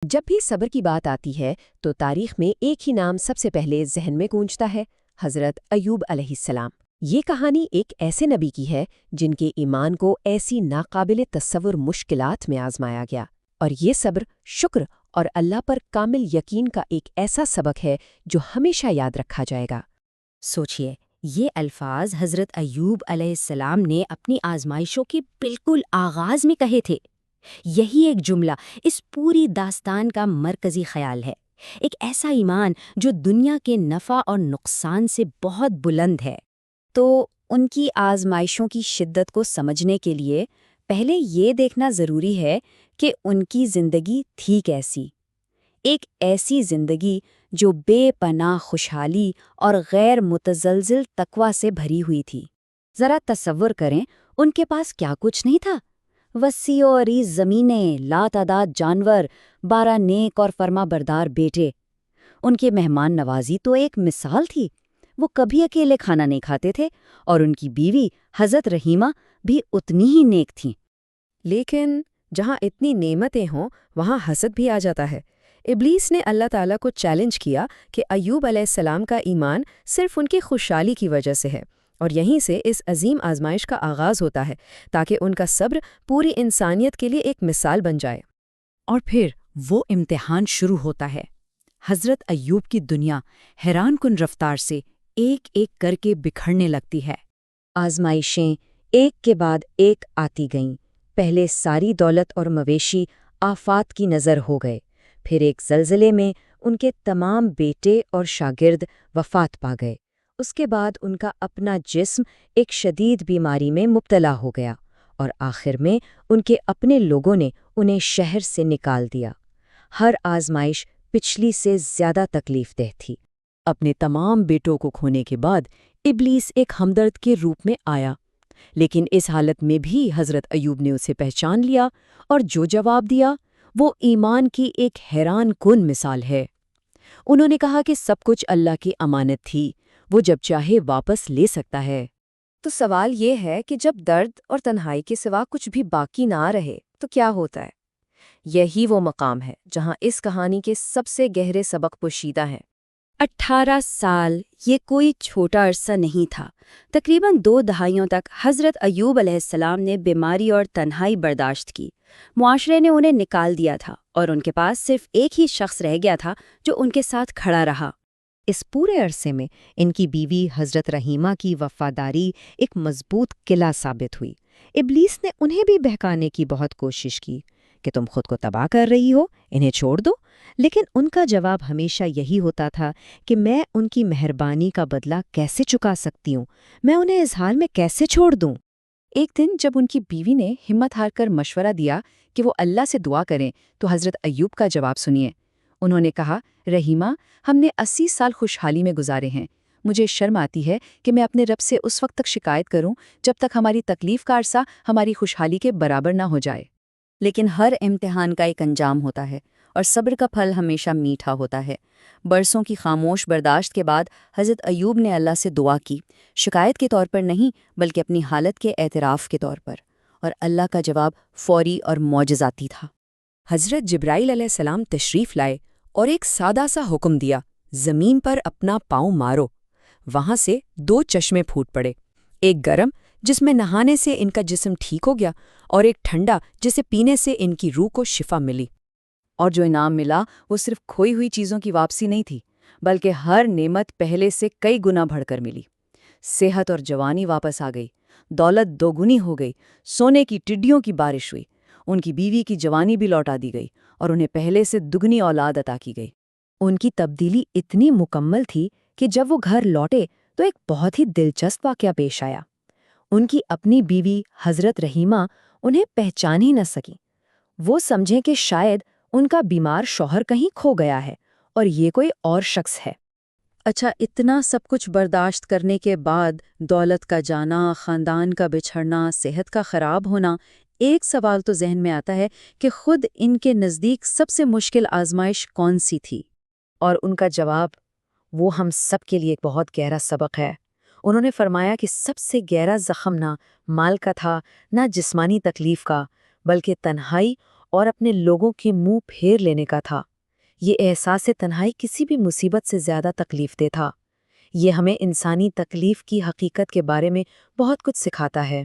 جب بھی صبر کی بات آتی ہے تو تاریخ میں ایک ہی نام سب سے پہلے ذہن میں گونجتا ہے، حضرت ایوب علیہ السلام۔ یہ کہانی ایک ایسے نبی کی ہے جن کے ایمان کو ایسی ناقابل تصور مشکلات میں آزمایا گیا، اور یہ صبر، شکر اور اللہ پر کامل یقین کا ایک ایسا سبق ہے جو ہمیشہ یاد رکھا جائے گا۔ سوچئے، یہ الفاظ حضرت ایوب علیہ السلام نے اپنی آزمائشوں کے بالکل آغاز میں کہے تھے۔ یہی ایک جملہ اس پوری داستان کا مرکزی خیال ہے، ایک ایسا ایمان جو دنیا کے نفع اور نقصان سے بہت بلند ہے۔ تو ان کی آزمائشوں کی شدت کو سمجھنے کے لیے پہلے یہ دیکھنا ضروری ہے کہ ان کی زندگی تھی کیسی۔ ایک ایسی زندگی جو بے پناہ خوشحالی اور غیر متزلزل تقوی سے بھری ہوئی تھی۔ ذرا تصور کریں، ان کے پاس کیا کچھ نہیں تھا؟ وسیع و عریض زمینیں، لاتعداد جانور، 12 نیک اور فرما بردار بیٹے۔ ان کے مہمان نوازی تو ایک مثال تھی، وہ کبھی اکیلے کھانا نہیں کھاتے تھے، اور ان کی بیوی حضرت رحیمہ بھی اتنی ہی نیک تھیں۔ لیکن جہاں اتنی نعمتیں ہوں وہاں حسد بھی آ جاتا ہے۔ ابلیس نے اللہ تعالیٰ کو چیلنج کیا کہ ایوب علیہ السلام کا ایمان صرف ان کی خوشحالی کی وجہ سے ہے، اور یہیں سے اس عظیم آزمائش کا آغاز ہوتا ہے تاکہ ان کا صبر پوری انسانیت کے لیے ایک مثال بن جائے۔ اور پھر وہ امتحان شروع ہوتا ہے۔ حضرت ایوب کی دنیا حیران کن رفتار سے ایک ایک کر کے بکھرنے لگتی ہے۔ آزمائشیں ایک کے بعد ایک آتی گئیں۔ پہلے ساری دولت اور مویشی آفات کی نظر ہو گئے، پھر ایک زلزلے میں ان کے تمام بیٹے اور شاگرد وفات پا گئے۔ اس کے بعد ان کا اپنا جسم ایک شدید بیماری میں مبتلا ہو گیا، اور آخر میں ان کے اپنے لوگوں نے انہیں شہر سے نکال دیا۔ ہر آزمائش پچھلی سے زیادہ تکلیف دہ تھی۔ اپنے تمام بیٹوں کو کھونے کے بعد ابلیس ایک ہمدرد کے روپ میں آیا، لیکن اس حالت میں بھی حضرت ایوب نے اسے پہچان لیا، اور جو جواب دیا وہ ایمان کی ایک حیران کن مثال ہے۔ انہوں نے کہا کہ سب کچھ اللہ کی امانت تھی، وہ جب چاہے واپس لے سکتا ہے۔ تو سوال یہ ہے کہ جب درد اور تنہائی کے سوا کچھ بھی باقی نہ رہے تو کیا ہوتا ہے؟ یہی وہ مقام ہے جہاں اس کہانی کے سب سے گہرے سبق پوشیدہ ہیں۔ 18 سال یہ کوئی چھوٹا عرصہ نہیں تھا۔ تقریباً 2 دہائیوں تک حضرت ایوب علیہ السلام نے بیماری اور تنہائی برداشت کی۔ معاشرے نے انہیں نکال دیا تھا، اور ان کے پاس صرف ایک ہی شخص رہ گیا تھا جو ان کے ساتھ کھڑا رہا۔ اس پورے عرصے میں ان کی بیوی حضرت رحیمہ کی وفاداری ایک مضبوط قلعہ ثابت ہوئی۔ ابلیس نے انہیں بھی بہکانے کی بہت کوشش کی کہ تم خود کو تباہ کر رہی ہو، انہیں چھوڑ دو، لیکن ان کا جواب ہمیشہ یہی ہوتا تھا کہ میں ان کی مہربانی کا بدلہ کیسے چکا سکتی ہوں، میں انہیں اس حال میں کیسے چھوڑ دوں۔ ایک دن جب ان کی بیوی نے ہمت ہار کر مشورہ دیا کہ وہ اللہ سے دعا کریں تو حضرت ایوب کا جواب سنیے۔ انہوں نے کہا، رحیمہ، ہم نے 80 سال خوشحالی میں گزارے ہیں، مجھے شرم آتی ہے کہ میں اپنے رب سے اس وقت تک شکایت کروں جب تک ہماری تکلیف کا عرصہ ہماری خوشحالی کے برابر نہ ہو جائے۔ لیکن ہر امتحان کا ایک انجام ہوتا ہے، اور صبر کا پھل ہمیشہ میٹھا ہوتا ہے۔ برسوں کی خاموش برداشت کے بعد حضرت ایوب نے اللہ سے دعا کی، شکایت کے طور پر نہیں بلکہ اپنی حالت کے اعتراف کے طور پر، اور اللہ کا جواب فوری اور معجزاتی تھا۔ حضرت جبرائیل علیہ السلام تشریف لائے اور ایک سادہ سا حکم دیا، زمین پر اپنا پاؤں مارو۔ وہاں سے 2 چشمے پھوٹ پڑے، ایک گرم جس میں نہانے سے ان کا جسم ٹھیک ہو گیا، اور ایک ٹھنڈا جسے پینے سے ان کی روح کو شفا ملی۔ اور جو انعام ملا وہ صرف کھوئی ہوئی چیزوں کی واپسی نہیں تھی، بلکہ ہر نعمت پہلے سے کئی گنا بڑھ کر ملی۔ صحت اور جوانی واپس آ گئی، دولت 2 گنی ہو گئی، سونے کی ٹڈیوں کی بارش ہوئی، ان کی بیوی کی جوانی بھی لوٹا دی گئی، اور انہیں پہلے سے 2 اولاد عطا کی گئی۔ ان کی تبدیلی اتنی مکمل تھی کہ جب وہ گھر لوٹے تو ایک بہت ہی دلچسپ واقعہ پیش آیا۔ ان کی اپنی بیوی حضرت رحیمہ انہیں پہچان ہی نہ سکی۔ وہ سمجھیں کہ شاید ان کا بیمار شوہر کہیں کھو گیا ہے اور یہ کوئی اور شخص ہے۔ اچھا، اتنا سب کچھ برداشت کرنے کے بعد دولت کا جانا، خاندان کا بچھڑنا، صحت کا خراب ہونا، ایک سوال تو ذہن میں آتا ہے کہ خود ان کے نزدیک سب سے مشکل آزمائش کون سی تھی؟ اور ان کا جواب، وہ ہم سب کے لیے ایک بہت گہرا سبق ہے۔ انہوں نے فرمایا کہ سب سے گہرا زخم نہ مال کا تھا، نہ جسمانی تکلیف کا، بلکہ تنہائی اور اپنے لوگوں کے منہ پھیر لینے کا تھا۔ یہ احساس تنہائی کسی بھی مصیبت سے زیادہ تکلیف دہ تھا۔ یہ ہمیں انسانی تکلیف کی حقیقت کے بارے میں بہت کچھ سکھاتا ہے۔